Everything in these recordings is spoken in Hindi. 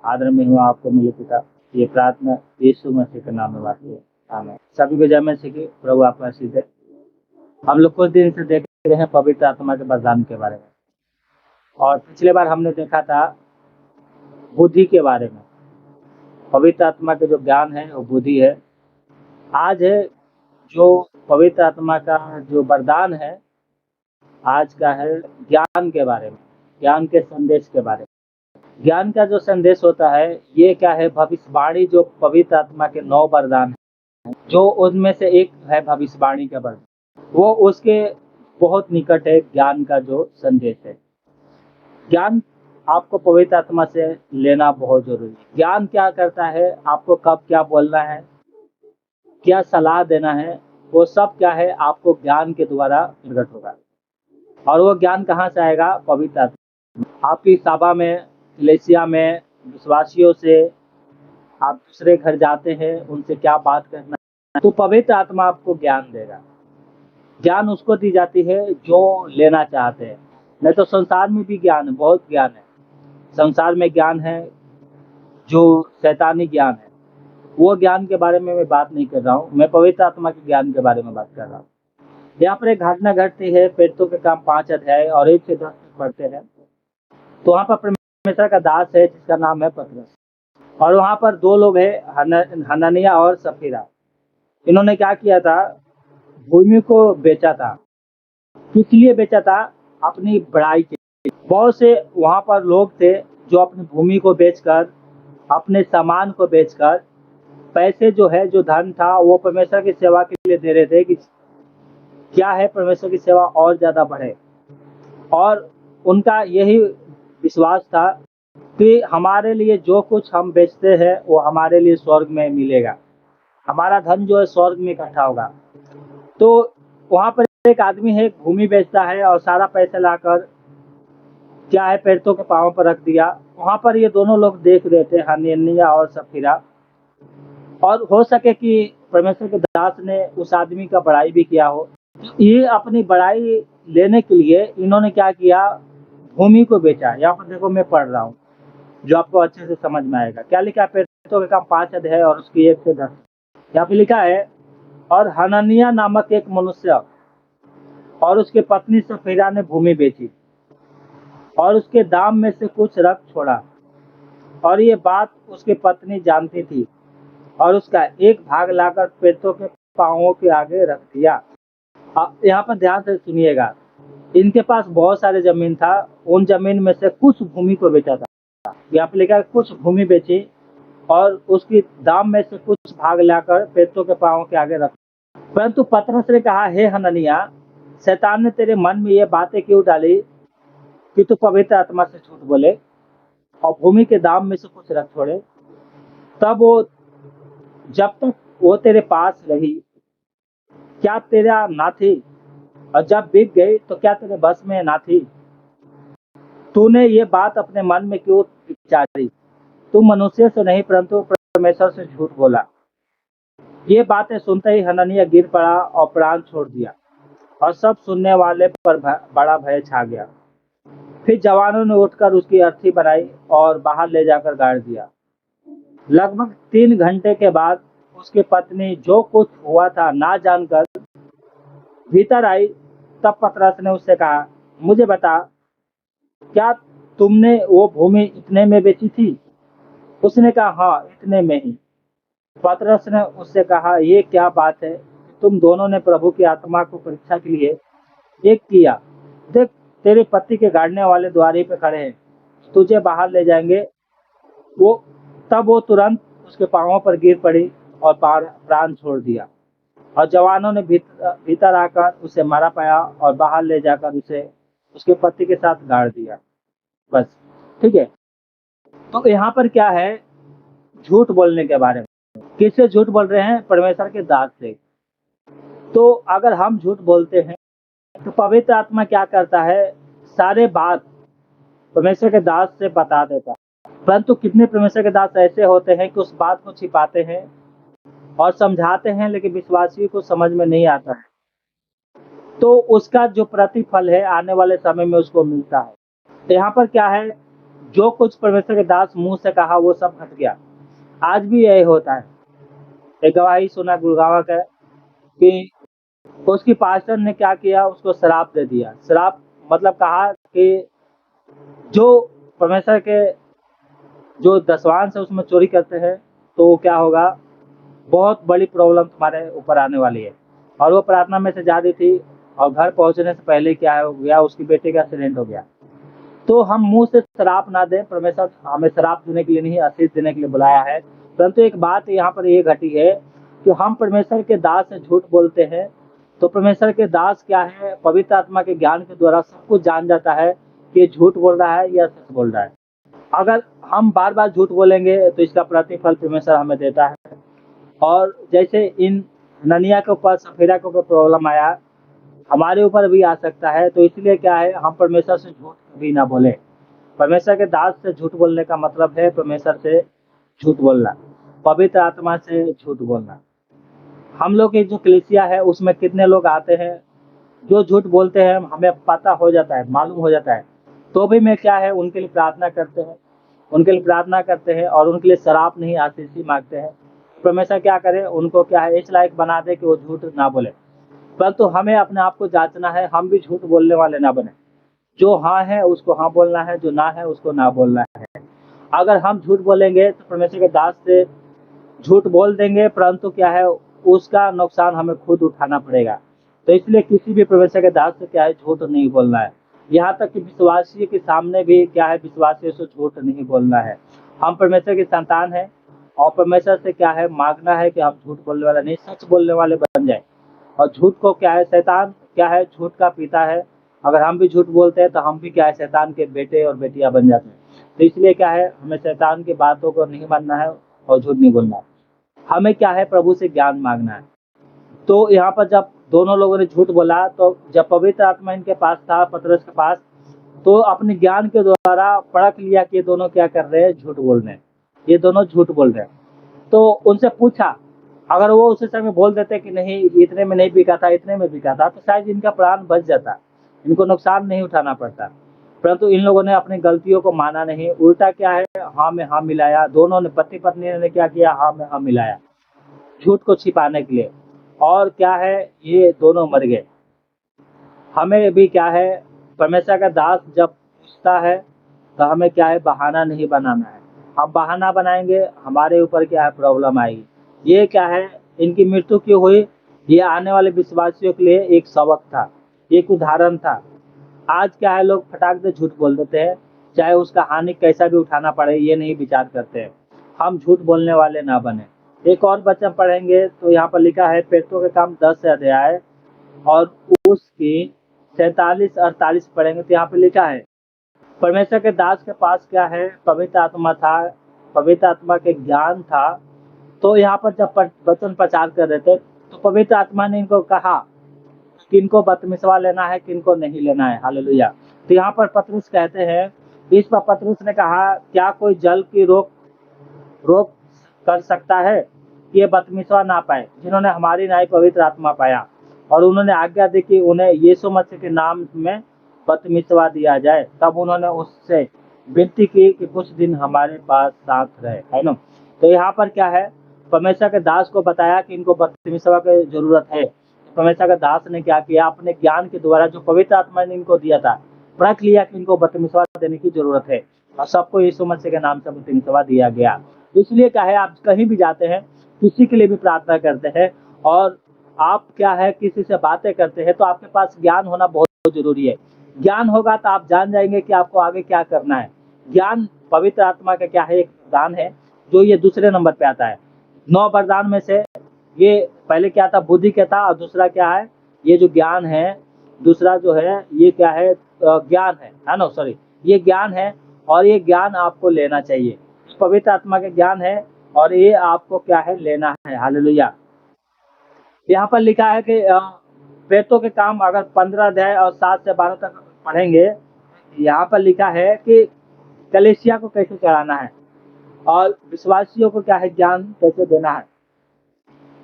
आदर में हुआ आपको मेरे पिता। ये प्रार्थना यीशु मसीह के नाम में मांगते हैं, आमीन। सभी को जय मसीह की। प्रभु आपका आशीष दे। हम लोग कुछ दिन से देख रहे हैं पवित्र आत्मा के वरदान के बारे में, और पिछले बार हमने देखा था बुद्धि के बारे में। पवित्र आत्मा के जो ज्ञान है वो बुद्धि है। आज है जो पवित्र आत्मा का जो वरदान है, आज का है ज्ञान के बारे में, ज्ञान के संदेश के बारे में। ज्ञान का जो संदेश होता है ये क्या है? भविष्यवाणी, जो पवित्र आत्मा के 9 वरदान है, जो उनमें से एक है भविष्यवाणी का वरदान, वो उसके बहुत निकट है ज्ञान का जो संदेश है। ज्ञान आपको पवित्र आत्मा से लेना बहुत जरूरी है। ज्ञान क्या करता है, आपको कब क्या बोलना है, क्या सलाह देना है, वो सब क्या है आपको ज्ञान के द्वारा प्रकट होगा। और वो ज्ञान कहाँ से आएगा? पवित्र आत्मा। आपकी सभा में, कलीसिया में विश्वासियों से आप दूसरे घर जाते हैं, उनसे क्या बात करना है, तो पवित्र आत्मा आपको ज्ञान देगा। ज्ञान उसको दी जाती है जो लेना चाहते हैं। नहीं तो संसार में भी ज्ञान है, बहुत ज्ञान है। संसार में ज्ञान है जो शैतानी ज्ञान है, वो ज्ञान के बारे में मैं बात नहीं कर रहा हूँ। मैं पवित्र आत्मा के ज्ञान के बारे में बात कर रहा हूँ। यहाँ पर एक घटना घटती है, प्रेरितों के काम 5 अध्याय और 1 से 10 तक पढ़ते हैं। तो वहाँ पर परमेश्वर का दास है जिसका नाम है पतरस, और वहाँ पर 2 लोग हैं, हनन्याह और सफीरा। इन्होंने क्या किया था? भूमि को बेचा था। किस लिए बेचा था? अपनी बड़ाई के लिए। बहुत से वहाँ पर लोग थे जो अपनी भूमि को बेचकर, अपने सामान को बेचकर, पैसे जो है, जो धन था, वो परमेश्वर की सेवा के लिए दे रहे थे कि क्या है परमेश्वर की सेवा और ज्यादा बढ़े। और उनका यही विश्वास था कि हमारे लिए जो कुछ हम बेचते हैं वो हमारे लिए स्वर्ग में मिलेगा, हमारा धन जो है स्वर्ग में इकट्ठा होगा। तो वहाँ पर एक आदमी है, भूमि बेचता है और सारा पैसा लाकर क्या है प्रेरितों के पांवों पर रख दिया। वहाँ पर ये दोनों लोग देख रहे थे, हनन्याह और सफीरा, और हो सके कि परमेश्वर के दास ने उस आदमी का बड़ाई भी किया हो। ये अपनी बड़ाई लेने के लिए इन्होंने क्या किया? भूमि को बेचा। यहाँ पर देखो, मैं पढ़ रहा हूँ जो आपको अच्छे से समझ में आएगा। क्या लिखा है? प्रेरितों के काम 5 अध्याय और उसकी 1 से 10। यहाँ पे लिखा है, और हनन्याह नामक एक मनुष्य और उसके पत्नी सफीरा ने भूमि बेची और उसके दाम में से कुछ रख छोड़ा, और ये बात उसकी पत्नी जानती थी, और उसका एक भाग लाकर प्रेरितों के पांवों के आगे रख दिया। यहाँ पर ध्यान से सुनिएगा। इनके पास बहुत सारे जमीन था, उन जमीन में से कुछ भूमि को बेचा था। यहाँ पे लिखा है कुछ भूमि बेची और उसकी दाम में से कुछ भाग लाकर प्रेरितों के पांवों के आगे रख। परंतु पतरस ने कहा, हे हनन्याह, शैतान ने तेरे मन में ये बातें क्यों डाली कि तू पवित्र आत्मा से झूठ बोले और भूमि के दाम में से कुछ रख छोड़े। तब वो, जब तक वो तेरे पास रही, क्या तेरा ना थी? और जब बिक गई तो क्या तेरे बस में ना थी? तूने ये बात अपने मन में क्यों विचारी? तू मनुष्य से नहीं परंतु परमेश्वर से झूठ बोला। ये बातें सुनते ही हनन्याह गिर पड़ा और प्राण छोड़ दिया, और सब सुनने वाले पर बड़ा भय छा गया। फिर जवानों ने उठकर उसकी अर्थी बनाई और बाहर ले जाकर गाड़ दिया। लगभग 3 घंटे के बाद उसकी पत्नी जो कुछ हुआ था ना जानकर भीतर आई। तब पतरस ने उससे कहा, मुझे बता, क्या तुमने वो भूमि इतने में बेची थी? उसने कहा, हाँ, इतने में ही। पतरस ने उससे कहा, ये क्या बात है? तुम दोनों ने प्रभु की आत्मा को परीक्षा के लिए एक किया। देख, तेरे पति के गाड़ने वाले द्वारी पे खड़े हैं, तुझे बाहर ले जाएंगे। तब वो तुरंत उसके पांवों पर गिर पड़ी और प्राण छोड़ दिया। और जवानों ने भीतर आकर उसे मारा पाया और बाहर ले जाकर उसे उसके पति के साथ गाड़ दिया। बस, ठीक है। तो यहाँ पर क्या है? झूठ बोलने के बारे में। किससे झूठ बोल रहे हैं? परमेश्वर के दास से। तो अगर हम झूठ बोलते हैं तो पवित्र आत्मा क्या करता है? सारे बात परमेश्वर के दास से बता देता है। परंतु कितने परमेश्वर के दास ऐसे होते हैं कि उस बात को छिपाते हैं और समझाते हैं, लेकिन विश्वासी को समझ में नहीं आता है, तो उसका जो प्रतिफल है आने वाले समय में उसको मिलता है। तो यहाँ पर क्या है? जो कुछ परमेश्वर के दास मुंह से कहा वो सब हट गया। आज भी यही होता है। एक गवाही सुना गुड़गांव का कि उसकी पास्टर ने क्या किया, उसको शराब दे दिया। शराब मतलब कहा कि जो परमेश्वर के जो दसवांश है उसमें चोरी करते हैं तो क्या होगा, बहुत बड़ी प्रॉब्लम तुम्हारे ऊपर आने वाली है। और वो प्रार्थना में से जा रही थी और घर पहुंचने से पहले क्या हो गया, उसकी बेटे का एक्सीडेंट हो गया। तो हम मुंह से शराब ना दें, परमेश्वर हमें शराब देने के लिए नहीं, आशीष देने के लिए बुलाया है। परंतु एक बात यहाँ पर ये घटी है कि हम परमेश्वर के दास से झूठ बोलते हैं तो परमेश्वर के दास क्या है, पवित्र आत्मा के ज्ञान के द्वारा सब कुछ जान जाता है कि ये झूठ बोल रहा है या सच बोल रहा है। अगर हम बार बार झूठ बोलेंगे तो इसका प्रतिफल परमेश्वर हमें देता है। और जैसे इन ननिया के ऊपर, सफेरा के ऊपर प्रॉब्लम आया, हमारे ऊपर भी आ सकता है। तो इसलिए क्या है, हम परमेश्वर से झूठ कभी ना बोले। परमेश्वर के दास से झूठ बोलने का मतलब है परमेश्वर से झूठ बोलना, पवित्र आत्मा से झूठ बोलना। हम लोग की जो कलीसिया है उसमें कितने लोग आते हैं जो झूठ बोलते हैं, हमें पता हो जाता है, मालूम हो जाता है, तो भी मैं क्या है उनके लिए प्रार्थना करते हैं, उनके लिए प्रार्थना करते हैं और उनके लिए शराब नहीं आशीष ही मांगते हैं। परमेश्वर क्या करे, उनको क्या है इस लायक बना दे कि वो झूठ ना बोले। परंतु हमें अपने आप को जांचना है, हम भी झूठ बोलने वाले ना बने। जो हाँ है उसको हाँ बोलना है, जो ना है उसको ना बोलना है। अगर हम झूठ बोलेंगे तो परमेश्वर के दास से झूठ बोल देंगे, परंतु क्या है उसका नुकसान हमें खुद उठाना पड़ेगा। तो इसलिए किसी भी परमेश्वर के दास से क्या है झूठ नहीं बोलना है। यहाँ तक कि विश्वासी के सामने भी क्या है, विश्वासियों से झूठ नहीं बोलना है। हम परमेश्वर की संतान है और परमेश्वर से क्या है मांगना है कि हम झूठ बोलने वाला नहीं, सच बोलने वाले बन जाए। और झूठ को क्या है, शैतान क्या है, झूठ का पिता है। अगर हम भी झूठ बोलते हैं तो हम भी क्या है शैतान के बेटे और बेटियां बन जाते हैं। तो इसलिए क्या है, हमें शैतान की बातों को नहीं मानना है और झूठ नहीं बोलना है। हमें क्या है प्रभु से ज्ञान मांगना है। तो यहाँ पर जब दोनों लोगों ने झूठ बोला, तो जब पवित्र आत्मा इनके पास था, पतरस के पास, तो अपने ज्ञान के द्वारा परख लिया कि ये दोनों क्या कर रहे हैं, झूठ बोल रहे हैं, ये दोनों झूठ बोल रहे हैं। तो उनसे पूछा, अगर वो उसी समय बोल देते कि नहीं इतने में नहीं बिका था, इतने में बिका था, तो शायद इनका प्राण बच जाता, इनको नुकसान नहीं उठाना पड़ता। परंतु इन लोगों ने अपनी गलतियों को माना नहीं, उल्टा क्या है हाँ में हाँ मिलाया। दोनों ने, पति पत्नी ने क्या किया, हाँ में हाँ मिलाया झूठ को छिपाने के लिए। और क्या है, ये दोनों मर गए। हमें भी क्या है, परमेश्वर का दास जब पूछता है तो हमें क्या है बहाना नहीं बनाना है। हम बहाना बनाएंगे हमारे ऊपर क्या है प्रॉब्लम आएगी। ये क्या है, इनकी मृत्यु क्यों हुई, ये आने वाले विश्वासियों के लिए एक सबक था, एक उदाहरण था। आज क्या है, लोग फटाक से झूठ बोल देते हैं, चाहे उसका हानि कैसा भी उठाना पड़े ये नहीं विचार करते हैं। हम झूठ बोलने वाले ना बने। एक और वचन पढ़ेंगे तो यहाँ पर लिखा है, पेट्रों के काम 10 अध्याय और उसकी 47-48 पढ़ेंगे तो यहाँ पे लिखा है, परमेश्वर के दास के पास क्या है पवित्र आत्मा था, पवित्र आत्मा के ज्ञान था। तो यहाँ पर जब वचन प्रचार कर रहे थे तो पवित्र आत्मा ने इनको कहा किनको बपतिस्मा लेना है, किनको नहीं लेना है। हालेलुया। तो यहाँ पर पतरस कहते हैं, इस पर पतरस ने कहा, क्या कोई जल की रोक रोक कर सकता है कि ये बपतिस्मा ना पाए जिन्होंने हमारी नाई पवित्र आत्मा पाया। और उन्होंने आज्ञा दी कि उन्हें यीशु मसीह के नाम में बपतिस्मा दिया जाए। तब उन्होंने उससे विनती की कि कुछ दिन हमारे पास साथ रहे, है ना। तो यहाँ पर क्या है, परमेश्वर के दास को बताया कि इनको बपतिस्मा की जरूरत है। परमेश्वर के दास ने क्या किया, अपने ज्ञान के द्वारा जो पवित्र आत्मा ने इनको दिया था, परख लिया कि इनको बपतिस्मा देने की जरूरत है और सबको यीशु मसीह के नाम से बपतिस्मा दिया गया। इसलिए क्या है, आप कहीं भी जाते हैं किसी के लिए भी प्रार्थना करते हैं और आप क्या है किसी से बातें करते हैं तो आपके पास ज्ञान होना बहुत जरूरी है। ज्ञान होगा तो आप जान जाएंगे कि आपको आगे क्या करना है। ज्ञान पवित्र आत्मा का क्या है, एक दान है जो ये दूसरे नंबर पे आता है। 9 वरदान में से ये पहले क्या था, बुद्धि का था, और दूसरा क्या है, ये जो ज्ञान है, दूसरा जो है ये क्या है, ज्ञान है ना, सॉरी, ये ज्ञान है। और ये ज्ञान आपको लेना चाहिए, पवित्र आत्मा का ज्ञान है और ये आपको क्या है लेना है। हालेलुया। यहाँ पर लिखा है कि प्रेतों के काम अगर 15 अध्याय और 7 से 12 तक पढ़ेंगे, यहाँ पर लिखा है कि कलीसिया को कैसे चढ़ाना है और विश्वासियों को क्या है ज्ञान कैसे देना है।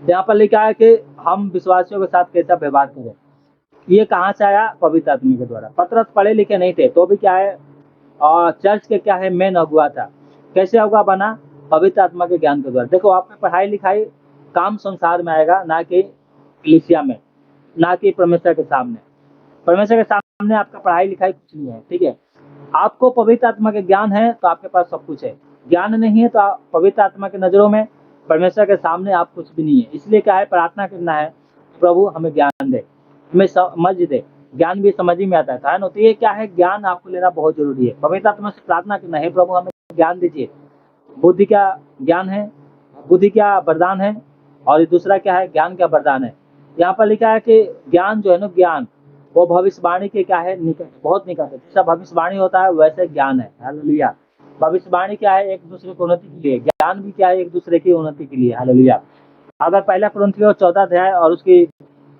यहाँ पर लिखा है कि हम विश्वासियों के साथ कैसा व्यवहार करें। ये कहाँ से आया, पवित्र आत्मा के द्वारा। पतरस पढ़े लिखे नहीं थे तो भी क्या है और चर्च के क्या है मेन अगुआ था। कैसे अगुआ बना? पवित्र आत्मा के ज्ञान के द्वारा। देखो आपकी पढ़ाई लिखाई काम संसार में आएगा, ना कि कलीसिया में, ना कि परमेश्वर के सामने। परमेश्वर के सामने आपका पढ़ाई लिखाई कुछ नहीं है, ठीक है। आपको पवित्र आत्मा के ज्ञान है तो आपके पास सब कुछ है, ज्ञान नहीं है तो पवित्र आत्मा की नजरों में परमेश्वर के सामने आप कुछ भी नहीं है। इसलिए क्या है, प्रार्थना करना है, प्रभु हमें ज्ञान दे, हमें समझ दे। ज्ञान भी समझ ही में आता है ना। तो ये क्या है, ज्ञान आपको लेना बहुत जरूरी है। पवित्र आत्मा से प्रार्थना करना है, प्रभु हमें ज्ञान दीजिए। बुद्धि का ज्ञान है, बुद्धि क्या वरदान है, और दूसरा क्या है, ज्ञान का वरदान है। यहाँ पर लिखा है कि ज्ञान जो है ना, ज्ञान वो भविष्यवाणी के क्या है, निकट, बहुत निकट है। जैसा भविष्यवाणी होता है वैसे ज्ञान है। हालेलुया। भविष्यवाणी क्या है, एक दूसरे की उन्नति के लिए। ज्ञान भी क्या है, एक दूसरे की उन्नति के लिए। हालेलुया। अगर पहला कुरिन्थियों 14 अध्याय और उसकी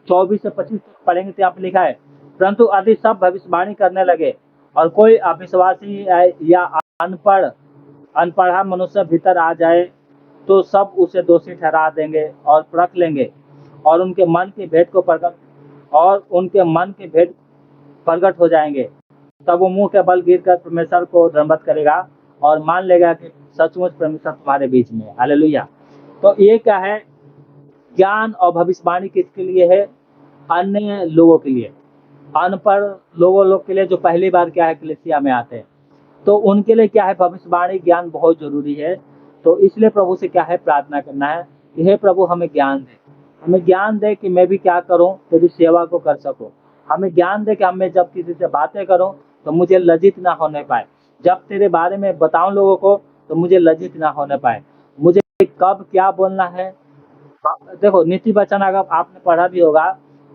24 से 25 तक पढ़ेंगे तो यहाँ पे लिखा है, परंतु यदि सब भविष्यवाणी करने लगे और कोई अविश्वासी या अनपढ़ अनपढ़ा मनुष्य भीतर आ जाए तो सब उसे दोषी ठहरा देंगे और परख लेंगे, और उनके मन के भेद को प्रकट हो जाएंगे। तब वो मुंह के बल गिरकर परमेश्वर को दंडवत करेगा और मान लेगा कि सचमुच परमेश्वर तुम्हारे बीच में है। हालेलुया। तो ये क्या है, ज्ञान और भविष्यवाणी किसके लिए है? अन्य लोगों के लिए, अनपढ़ लोग के लिए, जो पहली बार क्या है कलीसिया में आते हैं, तो उनके लिए क्या है, भविष्यवाणी ज्ञान बहुत जरूरी है। तो इसलिए प्रभु से क्या है, प्रार्थना करना है कि हे प्रभु हमें ज्ञान दे, हमें ज्ञान दे कि मैं भी क्या करूं, तेरी सेवा को कर सकूं। हमें ज्ञान दे कि हमें जब किसी से बातें करूं तो मुझे लज्जित ना होने पाए, जब तेरे बारे में बताऊं लोगों को तो मुझे लज्जित ना होने पाए, मुझे कब क्या बोलना है। देखो नीति वचन अगर आपने पढ़ा भी होगा,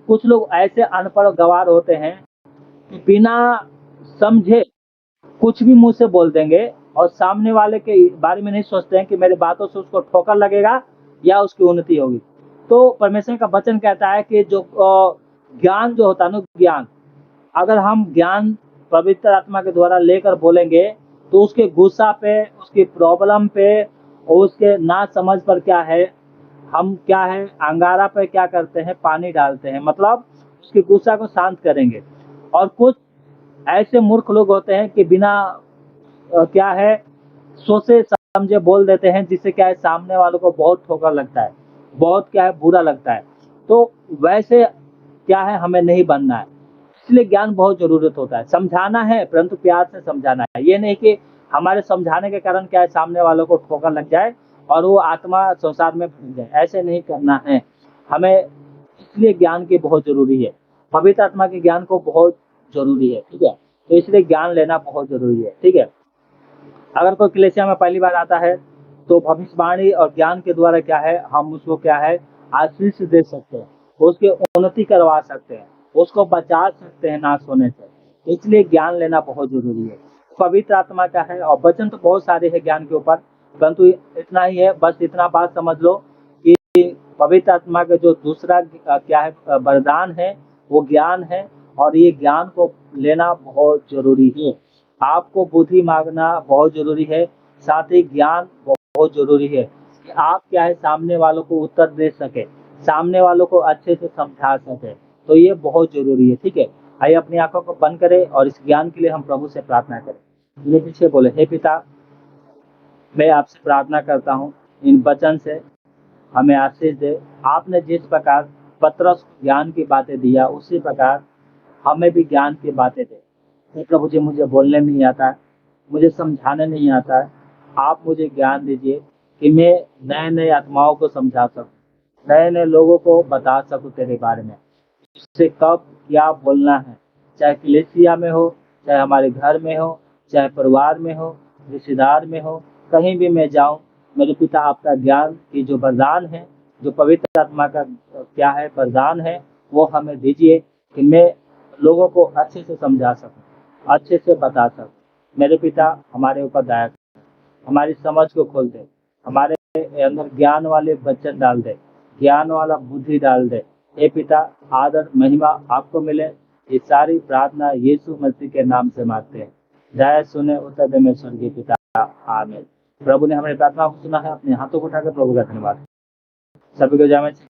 कुछ लोग ऐसे अनपढ़ गवार होते हैं कि बिना समझे कुछ भी मुंह से बोल देंगे और सामने वाले के बारे में नहीं सोचते हैं कि मेरे बातों से उसको ठोकर लगेगा या उसकी उन्नति होगी। तो परमेश्वर का वचन कहता है कि जो ज्ञान जो होता है ना, ज्ञान अगर हम ज्ञान पवित्र आत्मा के द्वारा लेकर बोलेंगे तो उसके गुस्सा पे, उसकी प्रॉब्लम पे और उसके ना समझ पर क्या है, हम क्या है, अंगारा पे क्या करते हैं, पानी डालते हैं, मतलब उसके गुस्सा को शांत करेंगे। और कुछ ऐसे मूर्ख लोग होते हैं कि बिना क्या है, सोचे समझे बोल देते हैं, जिससे क्या है सामने वालों को बहुत ठोकर लगता है, बहुत क्या है बुरा लगता है। तो वैसे क्या है, हमें नहीं बनना है। इसलिए ज्ञान बहुत जरूरत होता है। समझाना है परंतु प्यार से समझाना है, ये नहीं कि हमारे समझाने के कारण क्या है सामने वालों को ठोकर लग जाए और वो आत्मा संसार में भूल जाए, ऐसे नहीं करना है हमें। इसलिए ज्ञान की बहुत जरूरी है, पवित्र आत्मा के ज्ञान को बहुत जरूरी है, ठीक है। तो इसलिए ज्ञान लेना बहुत जरूरी है, ठीक है। अगर कोई कलीसिया में पहली बार आता है तो भविष्यवाणी और ज्ञान के द्वारा क्या है, हम उसको क्या है आशीष दे सकते हैं, उसकी उन्नति करवा सकते हैं, उसको बचा सकते हैं नाश होने से। इसलिए ज्ञान लेना बहुत जरूरी है। पवित्र आत्मा का है, और वचन तो बहुत सारे हैं ज्ञान के ऊपर, परंतु इतना ही है, बस इतना बात समझ लो कि पवित्र आत्मा का जो दूसरा क्या है वरदान है वो ज्ञान है, और ये ज्ञान को लेना बहुत जरूरी है। आपको बुद्धि मांगना बहुत जरूरी है, साथ ही ज्ञान बहुत जरूरी है कि आप क्या है सामने वालों को उत्तर दे सके, सामने वालों को अच्छे से समझा सके। तो ये बहुत जरूरी है, ठीक है। आइए अपनी आंखों को बंद करें और इस ज्ञान के लिए हम प्रभु से प्रार्थना करें। मेरे पीछे बोले, हे पिता, मैं आपसे प्रार्थना करता हूँ, इन वचन से हमें आशीष दे। आपने जिस प्रकार पतरस को ज्ञान की बातें दिया, उसी प्रकार हमें भी ज्ञान की बातें दे। हे प्रभु जी, मुझे बोलने नहीं आता है, मुझे समझाने नहीं आता है, आप मुझे ज्ञान दीजिए कि मैं नए नए आत्माओं को समझा सकूं, नए नए लोगों को बता सकूं तेरे बारे में, उससे कब क्या बोलना है, चाहे कलीसिया में हो, चाहे हमारे घर में हो, चाहे परिवार में हो, रिश्तेदार में हो, कहीं भी मैं जाऊं। मेरे पिता, आपका ज्ञान की जो वरदान है, जो पवित्र आत्मा का क्या है वरदान है, वो हमें दीजिए कि मैं लोगों को अच्छे से समझा सकूं, अच्छे से बता सकूं। मेरे पिता, हमारे ऊपर दया कर, हमारी समझ को खोल दे, हमारे अंदर ज्ञान वाले वचन डाल दे, ज्ञान वाला बुद्धि डाल दे। हे पिता, आदर महिमा आपको मिले। ये सारी प्रार्थना यीशु मसीह के नाम से मांगते हैं। दया सुने, उत्तर दे में स्वर्गीय पिता, आमीन। प्रभु ने हमारी प्रार्थना को सुना है। अपने हाथों को उठाकर प्रभु का धन्यवाद। सभी को जय मसीह।